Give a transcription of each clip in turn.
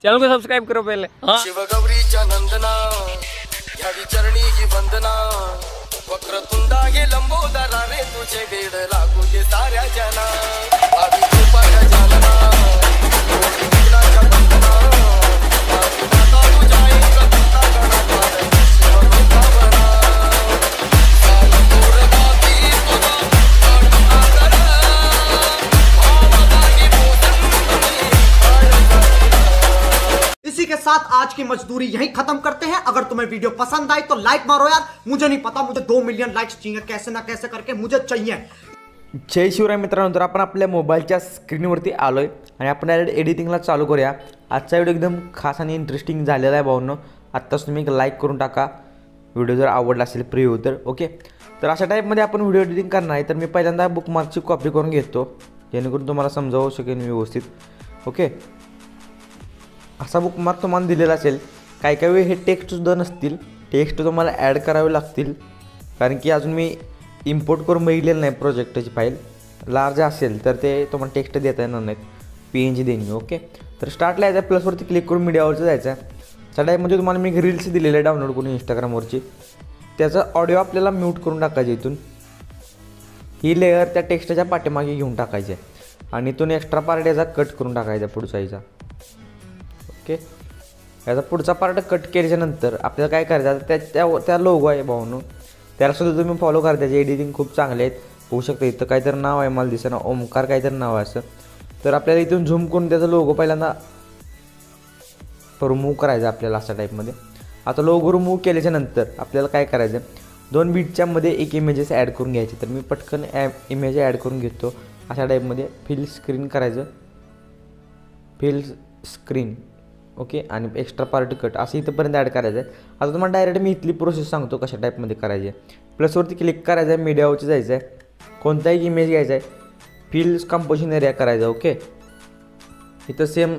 Channel को subscribe करो पहले। हाँ शिवगौरीच्या नंदना घ्यावी चरणी ही वंदना वक्रतुंडा हे लंबोदरा रे तुझे वेड लागू दे साऱ्या जना आधी कृपाया जालना विघ्नाच्या वंदना आधी माता तुझ्या एक भक्ता गणाकार शिवमंगलमना काल मोरगाती तुझा काळ आदर भावनाही इसी के साथ आज की मजदूरी यहीं खत्म करते हैं। अगर तुम्हें वीडियो पसंद आई तो लाइक मारो यार। मुझे नहीं पता, मुझे 2 मिलियन लाइक्स चाहिए, कैसे ना कैसे करके मुझे चाहिए। जय शिवराय मित्रांनो, तर आपण आपल्या मोबाईलच्या स्क्रीनवरती आलोय आणि आपण डायरेक्ट एडिटिंगला चालू करूया। आजचा व्हिडिओ एकदम खास आणि इंटरेस्टिंग झालेला आहे भावांनो। आत्ताच तुम्ही एक लाईक करून टाका व्हिडिओ जर आवडला असेल प्रिव्ह्यू तर ओके। तर अशा टाईपमध्ये आपण व्हिडिओ एडिटिंग करणार आहे। तर मी पहिल्यांदा बुकमार्कची कॉपी करून घेतो जेणेकरून तुम्हाला समजावू शकेल व्यवस्थित ओके। असा बुकमार्क तुम्हाला दिलेला असेल, काही काही वेळ हे टेक्स्टसुद्धा नसतील, टेक्स्ट तुम्हाला ॲड करावे लागतील कारण की अजून मी इम्पोर्ट करून बघितलेलं नाही प्रोजेक्टची फाईल। लार्ज असेल तर ते तुम्हाला टेक्स्ट देता येणार नाहीत, PNG देईन ओके। तर स्टार्टला यायचं, प्लसवरती क्लिक करून मीडियावरचं जायचं आहे। त्या टाईपमध्ये तुम्हाला मी रील्स दिलेले आहे डाउनलोड करून इंस्टाग्रामवरची, त्याचा ऑडिओ आपल्याला म्यूट करून टाकायचं इथून। ही लेअर त्या टेक्स्टच्या पाठीमागे घेऊन टाकायची आहे आणि इथून एक्स्ट्रा पार्ट याचा कट करून टाकायचा पुढचा याचा ओके। याचा पुढचा पार्ट कट केल्याच्यानंतर आपल्याला काय करायचं, त्या लोगो आहे भाऊनो त्यालासुद्धा तुम्ही फॉलो करा, त्याची एडिटिंग खूप चांगले आहेत। होऊ शकतं इथं काहीतरी नाव आहे मला दिसेना, ओमकार काहीतरी नाव आहे असं। तर आपल्याला इथून झूम करून त्याचा लोगो पहिल्यांदा रिमूव्ह करायचा आपल्याला अशा टाईपमध्ये। आता लोगो रिमूव्ह केल्याच्यानंतर आपल्याला काय करायचं, 2 बीटच्या मध्ये एक इमेजेस ॲड करून घ्यायचे। तर मी पटकन इमेज ॲड करून घेतो अशा टाईपमध्ये। फिल स्क्रीन करायचं, फिल स्क्रीन ओके आणि एक्स्ट्रा पार्ट कट असं इथंपर्यंत ॲड करायचं आहे। आता तुम्हाला डायरेक्ट मी इथली प्रोसेस सांगतो कशा टाईपमध्ये करायची आहे। प्लसवरती क्लिक करायचं आहे, मीडियावरती जायचं आहे, कोणताही इमेज घ्यायचा आहे, फिल कंपोजिशन एरिया करायचा ओके। इथं सेम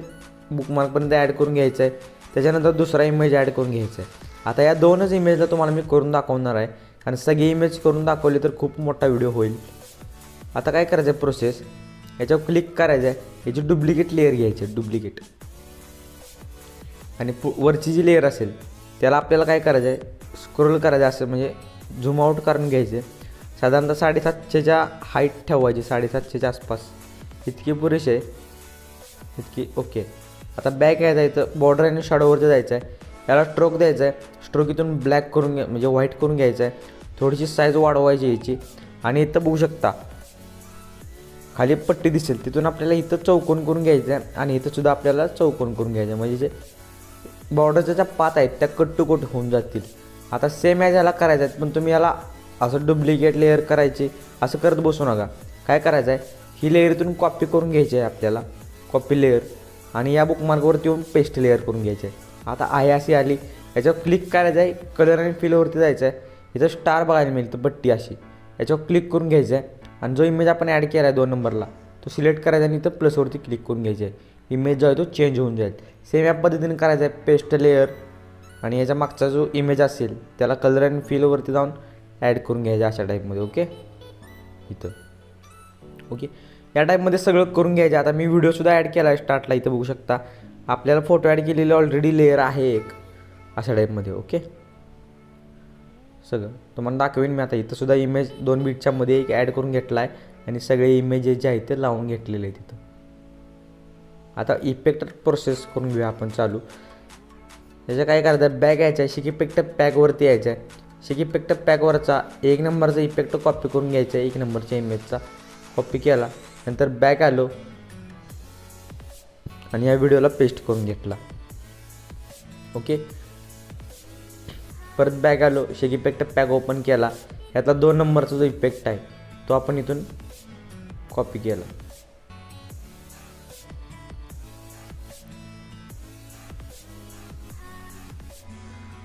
बुकमार्कपर्यंत ॲड करून घ्यायचं आहे, त्याच्यानंतर दुसरा इमेज ॲड करून घ्यायचा आहे। आता या 2च इमेजला तुम्हाला मी करून दाखवणार आहे आणि सगळे इमेज करून दाखवले तर खूप मोठा व्हिडिओ होईल। आता काय करायचं आहे प्रोसेस, याच्यावर क्लिक करायचं आहे, याची डुप्लिकेट लेअर घ्यायची आहे डुप्लिकेट, आणि वरची जी लेअर असेल त्याला आपल्याला काय करायचं आहे, स्क्रोल करायचं असं म्हणजे झूम आउट करून घ्यायचे। साधारणतः 750च्या हाईट ठेवायची, 750च्या आसपास इतकी पुरेशी आहे इतकी ओके। आता बॅक यायचं आहे, इथं बॉर्डर आणि शॅडोवरती जायचं आहे, याला स्ट्रोक द्यायचा आहे, स्ट्रोक इथून ब्लॅक करून म्हणजे व्हाईट करून घ्यायचं आहे, थोडीशी साईज वाढवायची याची। आणि इथं बघू शकता खाली पट्टी दिसेल, तिथून आपल्याला इथं चौकोन करून घ्यायचं आहे आणि इथंसुद्धा आपल्याला चौकोन करून घ्यायचं आहे, म्हणजे जे बॉर्डरच्या ज्या पात आहेत त्या कट टू कट होऊन जातील। आता सेम याला करायचं आहे, पण तुम्ही याला असं डुप्लिकेट लेअर करायची असं करत बसू नका। काय करायचं आहे, ही लेअर इथून कॉपी करून घ्यायची आहे आपल्याला, कॉपी लेअर, आणि या बुकमार्कवरती येऊन पेस्ट लेअर करून घ्यायची आहे। आता आहे अशी आली, याच्यावर क्लिक करायचं आहे, कलर आणि फिलवरती जायचं आहे, इथं स्टार बघायला मिळतं पट्टी अशी, याच्यावर क्लिक करून घ्यायचं आहे आणि जो इमेज आपण ॲड केला आहे 2 नंबरला तो सिलेक्ट करायचा आणि इथं प्लसवरती क्लिक करून घ्यायचं आहे। इमेज जो आहे तो चेंज होऊन जाईल। सेम या पद्धतीने करायचं आहे, पेस्ट लेअर, आणि याच्या मागचा जो इमेज असेल त्याला कलर आणि फिलवरती जाऊन ॲड करून घ्यायचं अशा टाईपमध्ये ओके इथं ओके। या टाईपमध्ये सगळं करून घ्यायचं। आता मी व्हिडिओसुद्धा ॲड केला आहे स्टार्टला, इथं बघू शकता आपल्याला फोटो ॲड केलेले ऑलरेडी लेअर आहे एक अशा टाईपमध्ये ओके। सगळं तुम्हाला दाखवेन मी। आता इथंसुद्धा इमेज 2 बीटच्या मध्ये एक ॲड करून घेतला आहे आणि सगळे इमेजेस जे आहेत ते लावून घेतलेले आहेत तिथं। आता इफेक्ट प्रोसेस करून घेऊया आपण चालू। त्याचं काय करायचं, बॅग यायचं आहे, शिक इफेक्ट पॅकवरती यायचं आहे, शिक इफेक्ट पॅकवरचा 1 नंबरचा इफेक्ट कॉपी करून घ्यायचा आहे, 1 नंबरच्या इमेजचा कॉपी केला, नंतर बॅक आलो आणि या व्हिडिओला पेस्ट करून घेतला ओके। परत बॅक आलो, शिक इफेक्ट पॅक ओपन केला, यातला 2 नंबरचा जो इफेक्ट आहे तो आपण इथून कॉपी केला।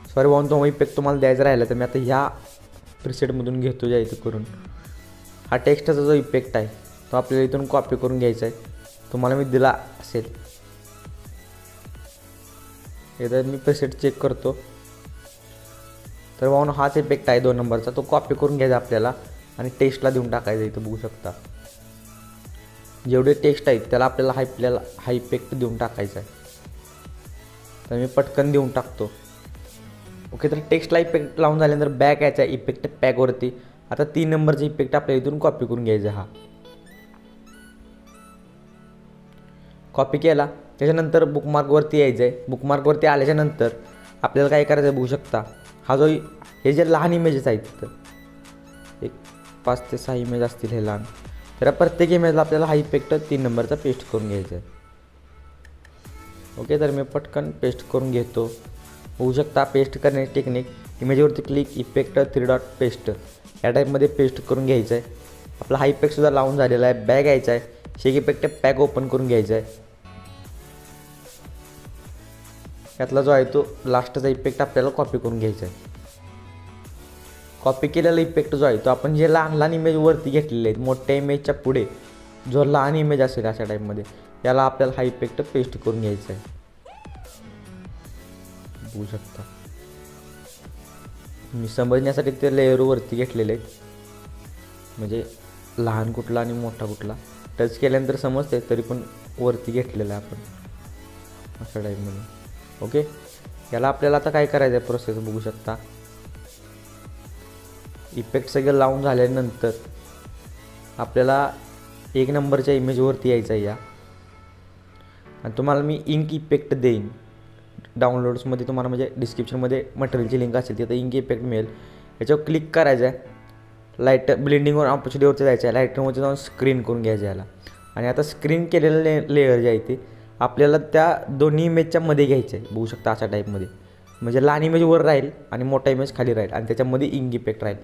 सॉरी भाऊन, तो इफेक्ट तुम्हाला द्यायचा राहिला तर मी आता ह्या प्रिसेटमधून घेतो ज्या इथं करून। हा टेक्स्टचा जो इफेक्ट आहे तो आपल्याला इथून कॉपी करून घ्यायचा आहे, तुम्हाला मी दिला असेल। एकदा मी प्रिसेट चेक करतो तर भाऊन हाच इफेक्ट आहे 2 नंबरचा, तो कॉपी करून घ्यायचा आपल्याला आणि टेक्स्टला देऊन टाकायचा। इथं बघू शकता जेवढे टेक्स्ट आहेत त्याला आपल्याला हा इफेक्ट देऊन टाकायचा आहे। तर मी पटकन देऊन टाकतो. ओके, तर टेक्स्टला इफेक्ट लावून झाल्यानंतर बॅक यायचा इफेक्ट पॅकवरती. आता 3 नंबरचा इफेक्ट आपल्याला इथून कॉपी करून घ्यायचा. हा कॉपी केला. त्याच्यानंतर बुकमार्कवरती यायचं आहे. बुकमार्कवरती आल्याच्यानंतर आपल्याला काय करायचं बघू शकता. हा जो हे जे लहान इमेजेस आहेत तिथं एक 5 ते 6 इमेज असतील हे लहान, तर प्रत्येक इमेजला आपल्याला हा इफेक्ट 3 नंबरचा पेस्ट करून घ्यायचा आहे. ओके, तर मी पटकन पेस्ट करून घेतो. होऊ शकता पेस्ट करण्याची टेक्निक इमेजवरती क्लिक इफेक्ट 3 डॉट पेस्ट या टाईपमध्ये पेस्ट करून घ्यायचं आहे. आपला हा इफेक्टसुद्धा लावून झालेला आहे. बॅग यायचा आहे. शेक इफेक्ट पॅक ओपन करून घ्यायचा आहे. यातला जो आहे तो लास्टचा इफेक्ट आपल्याला कॉपी करून घ्यायचा आहे. कॉपी केलेला इफेक्ट जो आहे तो आपण जे लहान लहान इमेज वरती घेतलेले आहेत मोठ्या इमेजच्या पुढे जो लहान इमेज असेल अशा टाईपमध्ये याला आपल्याला हा इफेक्ट पेस्ट करून घ्यायचा आहे. बघू शकता मी समजण्यासाठी ते लेअरवरती घेतलेले आहेत, म्हणजे लहान कुठला आणि मोठा कुठला टच केल्यानंतर समजते, तरी पण वरती घेतलेलं आहे आपण अशा टाईपमध्ये. ओके, याला आपल्याला आता काय करायचं आहे प्रोसेस बघू शकता. इफेक्ट सगळं लावून झाल्यानंतर आपल्याला 1 नंबरच्या इमेजवरती यायचं आहे या, आणि तुम्हाला मी इंक इफेक्ट देईन डाउनलोड्समध्ये. तुम्हाला म्हणजे डिस्क्रिप्शनमध्ये मटेरियलची लिंक असेल तिथं इंक इफेक्ट मिळेल. याच्यावर क्लिक करायचं आहे. लाईट ब्लेंडिंगवर ऑपॉर्च्युनिटीवरती जायचं आहे. लाईटरमध्ये जाऊन स्क्रीन करून घ्यायचं याला. आणि आता स्क्रीन केलेलं लेअर जे आहे ते आपल्याला त्या दोन्ही इमेजच्या मध्ये घ्यायचं आहे. बघू शकता अशा टाईपमध्ये, म्हणजे लहान इमेज वर राहील आणि मोठा इमेज खाली राहील आणि त्याच्यामध्ये इंक इफेक्ट राहील.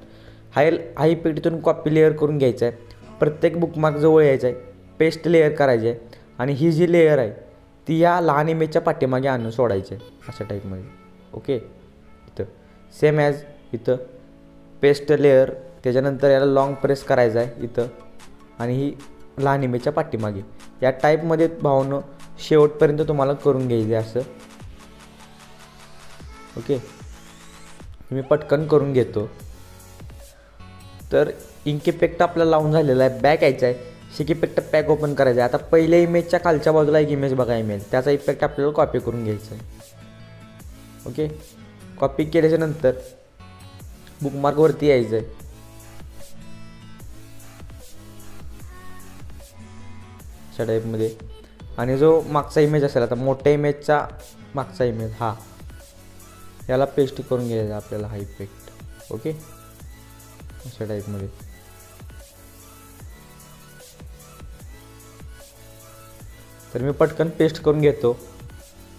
हा इफेक्ट इथून कॉपी लेअर करून घ्यायचा आहे. प्रत्येक बुकमार्क जवळ यायचं आहे. पेस्ट लेअर करायचे आहे आणि ही जी लेअर आहे ती या लहान इमेजच्या पाठीमागे आणून सोडायची आहे अशा टाईपमध्ये. ओके, इथं सेम ॲज इथं पेस्ट लेअर. त्याच्यानंतर याला लॉंग प्रेस करायचं आहे इथं आणि ही लहान इमेजच्या पाठीमागे या टाईपमध्ये भावनं शेवटपर्यंत तुम्हाला करून घ्यायचं आहे असं. ओके, मी पटकन करून घेतो. तर इंक इफेक्ट आपल्याला लावून झालेला आहे. बॅक यायचा आहे. शेक इफेक्ट पॅक ओपन करायचं आहे. आता पहिल्या इमेजच्या खालच्या बाजूला एक इमेज बघायला मिळेल, त्याचा इफेक्ट आपल्याला कॉपी करून घ्यायचा आहे. ओके, कॉपी केल्याच्यानंतर बुकमार्कवरती यायचं आहे. अशा टाईपमध्ये, आणि जो मागचा इमेज असेल आता मोठ्या इमेजचा मागचा इमेज हा याला पेस्ट करून घ्यायचा आपल्याला हा इफेक्ट. ओके, अशा टाईपमध्ये. तर मी पटकन पेस्ट करून घेतो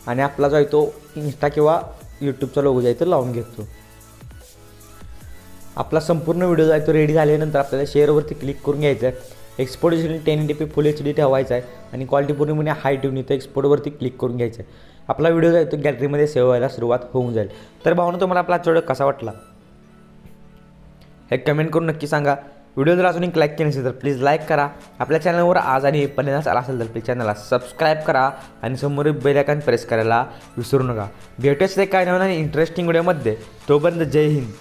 आणि आपला जो आहे तो इंस्टा किंवा यूट्यूबचा लोगो जो आहे तो लावून घेतो. आपला संपूर्ण व्हिडिओ जो आहे तो रेडी झाल्यानंतर आपल्याला शेअरवरती क्लिक करून घ्यायचं आहे. एक्सपोर्ट 1080p फुल HD ठेवायचा आहे आणि क्वालिटी पूर्णपणे हाय ठेवून इथं एक्सपोर्टवरती क्लिक करून घ्यायचं आहे. आपला व्हिडिओ जो आहे तो गॅलरीमध्ये सेव्ह व्हायला सुरुवात होऊन जाईल. तर भावना तुम्हाला आपला व्हिडिओ कसा वाटला हे कमेंट करून नक्की सांगा. व्हिडिओ जर अजून एक लाईक केली नसेल तर प्लीज लाईक करा. आपल्या चॅनलवर आज आणि पहिल्यांदाच आला असेल तर प्लीज चॅनलला सबस्क्राईब करा आणि समोर बेल आयकॉन प्रेस करायला विसरू नका. भेटूयाच ते काय नवीन आणि इंटरेस्टिंग व्हिडिओमध्ये. तोपर्यंत जय हिंद.